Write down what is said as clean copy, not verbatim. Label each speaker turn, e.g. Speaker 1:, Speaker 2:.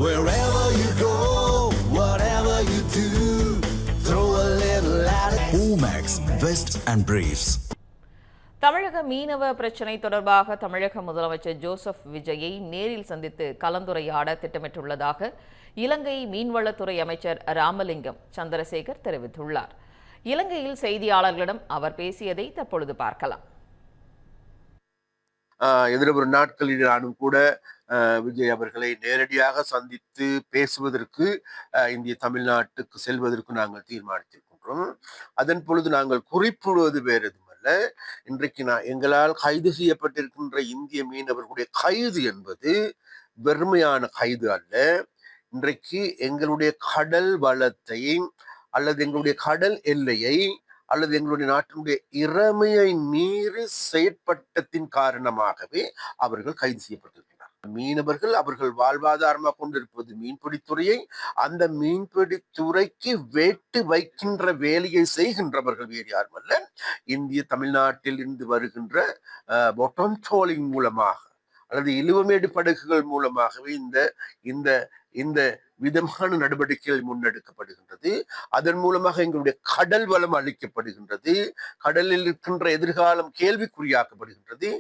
Speaker 1: Wherever you go, whatever you do, throw a little at it. Omax, Vest and Briefs.
Speaker 2: தமிழக மீனவ பிரச்சினை தொடர்பாக தமிழக முதலமைச்சர் ஜோசப் விஜயை நேரில் சந்தித்து கலந்துரையாட திட்டமிட்டுள்ளதாக இலங்கை மீன்வளத்துறை அமைச்சர் ராமலிங்கம் சந்திரசேகர் தெரிவித்துள்ளார். இலங்கையில் செய்தியாளர்களிடம் அவர் பேசியதை தற்பொழுது பார்க்கலாம்.
Speaker 3: எதிர்வரும் நாட்களில் நானும் கூட விஜய் அவர்களை நேரடியாக சந்தித்து பேசுவதற்கு இந்திய தமிழ்நாட்டுக்கு செல்வதற்கு நாங்கள் தீர்மானித்திருக்கின்றோம். அதன் பொழுது நாங்கள் குறிப்பிடுவது வேறு எதுவுமல்ல, இன்றைக்கு எங்களால் கைது செய்யப்பட்டிருக்கின்ற இந்திய மீனவர்களுடைய கைது என்பது வெறுமையான கைது அல்ல. இன்றைக்கு எங்களுடைய கடல் வளத்தை அல்லது எங்களுடைய கடல் எல்லையை அல்லது எங்களுடைய நாட்டினுடைய இறைமையை மீறி செயற்பட்டத்தின் காரணமாகவே அவர்கள் கைது செய்யப்பட்டிருக்கிறார். மீனவர்கள் அவர்கள் வாழ்வாதாரமாக கொண்டிருப்பது மீன்பிடித்துறையை, அந்த மீன்பிடித்துறைக்கு வேட்டு வைக்கின்ற வேலையை செய்கின்றவர்கள் வேறு யாருமல்ல, இந்திய தமிழ்நாட்டில் இருந்து வருகின்ற பொட்டம் ட்ரோலிங் மூலமாக அல்லது இழுவமேடு படகுகள் மூலமாகவே இந்த இந்த விதமான நடவடிக்கைகள் முன்னெடுக்கப்படுகின்றது. அதன் மூலமாக எங்களுடைய கடல் வளம் அளிக்கப்படுகின்றது, கடலில் இருக்கின்ற எதிர்காலம் கேள்விக்குறியாக்கப்படுகின்றது.